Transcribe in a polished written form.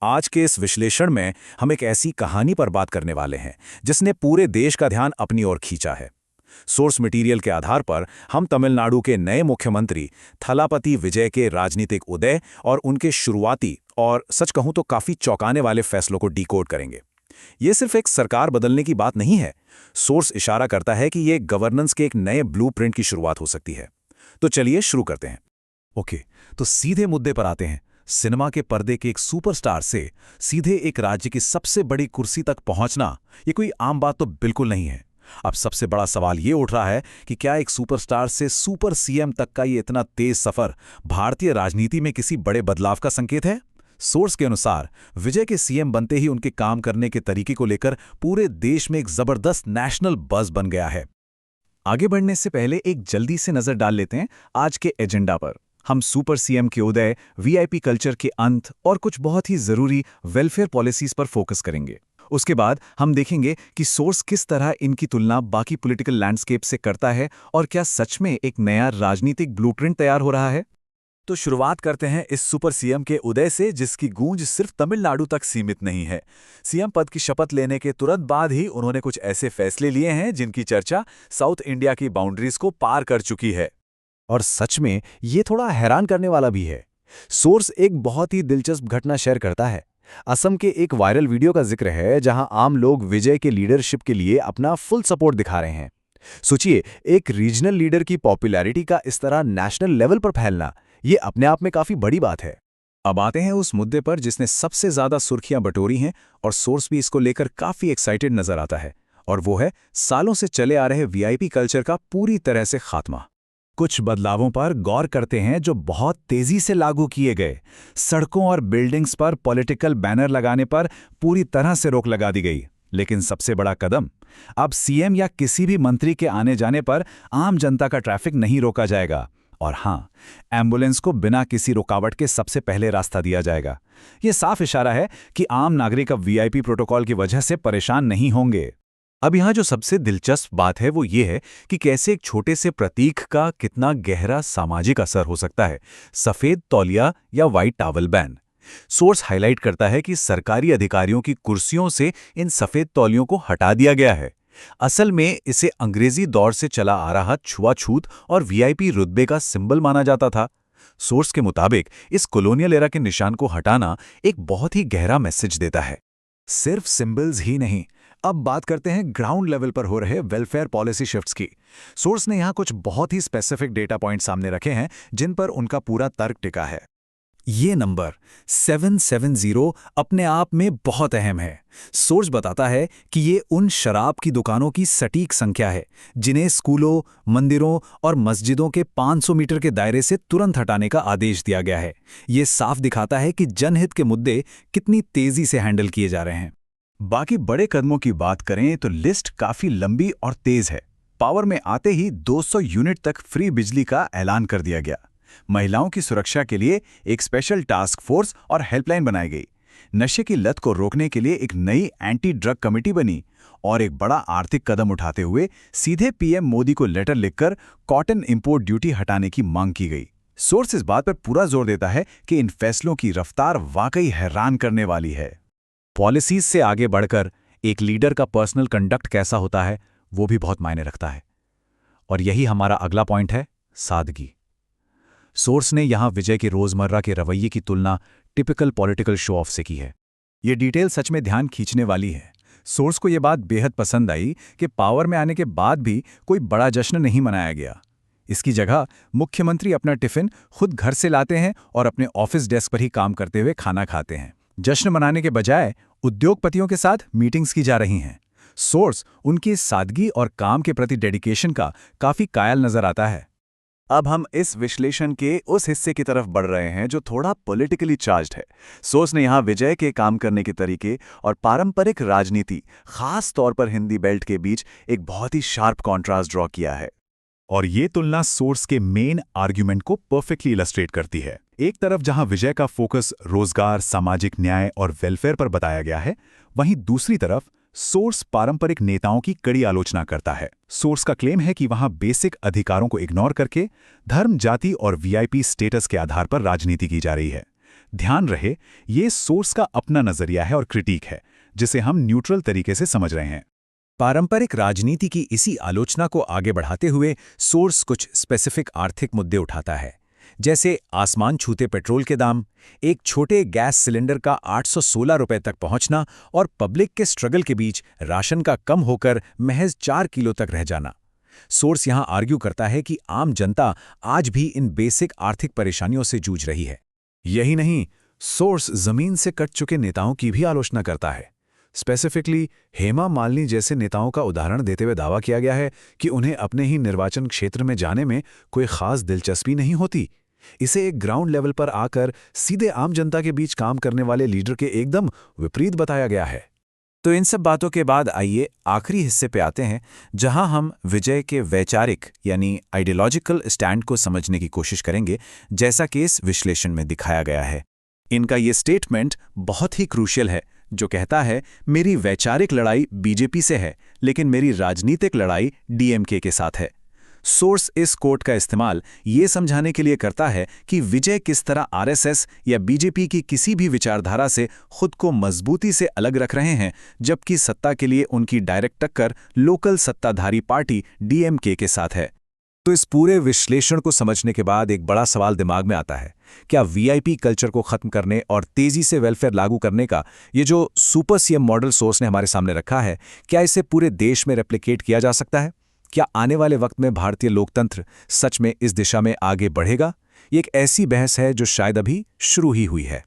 आज के इस विश्लेषण में हम एक ऐसी कहानी पर बात करने वाले हैं जिसने पूरे देश का ध्यान अपनी ओर खींचा है। सोर्स मटेरियल के आधार पर हम तमिलनाडु के नए मुख्यमंत्री थलापति विजय के राजनीतिक उदय और उनके शुरुआती और सच कहूं तो काफी चौंकाने वाले फैसलों को डिकोड करेंगे। ये सिर्फ एक सरकार बदलने की बात नहीं है। सोर्स इशारा करता है कि ये गवर्नेंस के एक नए ब्लूप्रिंट की शुरुआत हो सकती है। तो चलिए शुरू करते हैं। ओके, तो सीधे मुद्दे पर आते हैं। सिनेमा के पर्दे के एक सुपरस्टार से सीधे एक राज्य की सबसे बड़ी कुर्सी तक पहुंचना ये कोई आम बात तो बिल्कुल नहीं है। अब सबसे बड़ा सवाल ये उठ रहा है कि क्या एक सुपरस्टार से सुपर सीएम तक का ये इतना तेज सफर भारतीय राजनीति में किसी बड़े बदलाव का संकेत है? सोर्स के अनुसार विजय के सीएम बनते ही उनके काम करने के तरीके को लेकर पूरे देश में एक जबरदस्त नेशनल बज़ बन गया है। आगे बढ़ने से पहले एक जल्दी से नजर डाल लेते हैं आज के एजेंडा पर। हम सुपर सीएम के उदय, वीआईपी कल्चर के अंत और कुछ बहुत ही जरूरी वेलफेयर पॉलिसीज पर फोकस करेंगे। उसके बाद हम देखेंगे कि सोर्स किस तरह इनकी तुलना बाकी पॉलिटिकल लैंडस्केप से करता है और क्या सच में एक नया राजनीतिक ब्लूप्रिंट तैयार हो रहा है। तो शुरुआत करते हैं इस सुपर सीएम के उदय से, जिसकी गूंज सिर्फ तमिलनाडु तक सीमित नहीं है। सीएम पद की शपथ लेने के तुरंत बाद ही उन्होंने कुछ ऐसे फैसले लिए हैं जिनकी चर्चा साउथ इंडिया की बाउंड्रीज को पार कर चुकी है। और सच में ये थोड़ा हैरान करने वाला भी है। सोर्स एक बहुत ही दिलचस्प घटना शेयर करता है। असम के एक वायरल वीडियो का जिक्र है जहां आम लोग विजय के लीडरशिप के लिए अपना फुल सपोर्ट दिखा रहे हैं। सोचिए, एक रीजनल लीडर की पॉपुलैरिटी का इस तरह नेशनल लेवल पर फैलना, ये अपने आप में काफी बड़ी बात है। अब आते हैं उस मुद्दे पर जिसने सबसे ज्यादा सुर्खियां बटोरी हैं और सोर्स भी इसको लेकर काफी एक्साइटेड नजर आता है, और वो है सालों से चले आ रहे वीआईपी कल्चर का पूरी तरह से खात्मा। कुछ बदलावों पर गौर करते हैं जो बहुत तेजी से लागू किए गए। सड़कों और बिल्डिंग्स पर पॉलिटिकल बैनर लगाने पर पूरी तरह से रोक लगा दी गई। लेकिन सबसे बड़ा कदम, अब सीएम या किसी भी मंत्री के आने जाने पर आम जनता का ट्रैफिक नहीं रोका जाएगा। और हाँ, एम्बुलेंस को बिना किसी रुकावट के सबसे पहले रास्ता दिया जाएगा। यह साफ इशारा है कि आम नागरिक अब वीआईपी प्रोटोकॉल की वजह से परेशान नहीं होंगे। अब यहाँ जो सबसे दिलचस्प बात है वो ये है कि कैसे एक छोटे से प्रतीक का कितना गहरा सामाजिक असर हो सकता है। सफेद तौलिया या white towel ban. Source highlight करता है कि सरकारी अधिकारियों की कुर्सियों से इन सफेद तौलियों को हटा दिया गया है। असल में इसे अंग्रेजी दौर से चला आ रहा छुआछूत और वीआईपी रुतबे का सिंबल माना जाता था। सोर्स के मुताबिक इस कॉलोनियल एरा के निशान को हटाना एक बहुत ही गहरा मैसेज देता है। सिर्फ सिंबल्स ही नहीं, अब बात करते हैं ग्राउंड लेवल पर हो रहे वेलफेयर पॉलिसी शिफ्ट्स की। सोर्स ने यहां कुछ बहुत ही स्पेसिफिक डेटा पॉइंट सामने रखे हैं जिन पर उनका पूरा तर्क टिका है। ये नंबर 770 अपने आप में बहुत अहम है। सोर्स बताता है कि ये उन शराब की दुकानों की सटीक संख्या है जिन्हें स्कूलों, मंदिरों और मस्जिदों के 500 मीटर के दायरे से तुरंत हटाने का आदेश दिया गया है। ये साफ दिखाता है कि जनहित के मुद्दे कितनी तेजी से हैंडल किए जा रहे हैं। बाकी बड़े कदमों की बात करें तो लिस्ट काफी लंबी और तेज है। पावर में आते ही 200 यूनिट तक फ्री बिजली का ऐलान कर दिया गया। महिलाओं की सुरक्षा के लिए एक स्पेशल टास्क फोर्स और हेल्पलाइन बनाई गई। नशे की लत को रोकने के लिए एक नई एंटी ड्रग कमेटी बनी और एक बड़ा आर्थिक कदम उठाते हुए सीधे पीएम मोदी को लेटर लिखकर कॉटन इंपोर्ट ड्यूटी हटाने की मांग की गई। सोर्स इस बात पर पूरा जोर देता है कि इन फैसलों की रफ्तार वाकई हैरान करने वाली है। पॉलिसीज से आगे बढ़कर एक लीडर का पर्सनल कंडक्ट कैसा होता है वो भी बहुत मायने रखता है। और यही हमारा अगला पॉइंट है, सादगी। सोर्स ने यहां विजय के रोजमर्रा के रवैये की तुलना टिपिकल पॉलिटिकल शो ऑफ से की है। ये डिटेल सच में ध्यान खींचने वाली है। सोर्स को यह बात बेहद पसंद आई कि पावर में आने के बाद भी कोई बड़ा जश्न नहीं मनाया गया। इसकी जगह मुख्यमंत्री अपना टिफिन खुद घर से लाते हैं और अपने ऑफिस डेस्क पर ही काम करते हुए खाना खाते हैं। जश्न मनाने के बजाय उद्योगपतियों के साथ मीटिंग्स की जा रही हैं। सोर्स उनकी सादगी और काम के प्रति डेडिकेशन का काफी कायल नजर आता है। अब हम इस विश्लेषण के उस हिस्से की तरफ बढ़ रहे हैं जो थोड़ा पॉलिटिकली चार्ज्ड है। सोर्स ने यहाँ विजय के काम करने के तरीके और पारंपरिक राजनीति, खास तौर पर हिंदी बेल्ट के बीच एक बहुत ही शार्प कॉन्ट्रास्ट ड्रॉ किया है। और ये तुलना सोर्स के मेन आर्ग्यूमेंट को परफेक्टली इलस्ट्रेट करती है। एक तरफ जहां विजय का फोकस रोजगार, सामाजिक न्याय और वेलफेयर पर बताया गया है, वहीं दूसरी तरफ सोर्स पारंपरिक नेताओं की कड़ी आलोचना करता है। सोर्स का क्लेम है कि वहां बेसिक अधिकारों को इग्नोर करके धर्म, जाति और वीआईपी स्टेटस के आधार पर राजनीति की जा रही है। ध्यान रहे, ये सोर्स का अपना नजरिया है और क्रिटिक है, जिसे हम न्यूट्रल तरीके से समझ रहे हैं। पारंपरिक राजनीति की इसी आलोचना को आगे बढ़ाते हुए सोर्स कुछ स्पेसिफिक आर्थिक मुद्दे उठाता है, जैसे आसमान छूते पेट्रोल के दाम, एक छोटे गैस सिलेंडर का 816 रुपए तक पहुंचना और पब्लिक के स्ट्रगल के बीच राशन का कम होकर महज 4 किलो तक रह जाना। सोर्स यहां आर्ग्यू करता है कि आम जनता आज भी इन बेसिक आर्थिक परेशानियों से जूझ रही है। यही नहीं, सोर्स जमीन से कट चुके नेताओं की भी आलोचना करता है। स्पेसिफिकली हेमा मालिनी जैसे नेताओं का उदाहरण देते हुए दावा किया गया है कि उन्हें अपने ही निर्वाचन क्षेत्र में जाने में कोई खास दिलचस्पी नहीं होती। इसे एक ग्राउंड लेवल पर आकर सीधे आम जनता के बीच काम करने वाले लीडर के एकदम विपरीत बताया गया है। तो इन सब बातों के बाद आइए आखिरी हिस्से पे आते हैं, जहां हम विजय के वैचारिक यानी आइडियोलॉजिकल स्टैंड को समझने की कोशिश करेंगे, जैसा कि इस विश्लेषण में दिखाया गया है। इनका ये स्टेटमेंट बहुत ही क्रूशियल है, जो कहता है मेरी वैचारिक लड़ाई बीजेपी से है, लेकिन मेरी राजनीतिक लड़ाई डीएमके के साथ है। सोर्स इस कोट का इस्तेमाल ये समझाने के लिए करता है कि विजय किस तरह आरएसएस या बीजेपी की किसी भी विचारधारा से खुद को मजबूती से अलग रख रहे हैं, जबकि सत्ता के लिए उनकी डायरेक्ट टक्कर लोकल सत्ताधारी पार्टी डीएमके के साथ है। तो इस पूरे विश्लेषण को समझने के बाद एक बड़ा सवाल दिमाग में आता है, क्या वीआईपी कल्चर को खत्म करने और तेजी से वेलफेयर लागू करने का ये जो सुपर सीएम मॉडल सोर्स ने हमारे सामने रखा है, क्या इसे पूरे देश में रेप्लिकेट किया जा सकता है? क्या आने वाले वक्त में भारतीय लोकतंत्र सच में इस दिशा में आगे बढ़ेगा? ये एक ऐसी बहस है जो शायद अभी शुरू ही हुई है।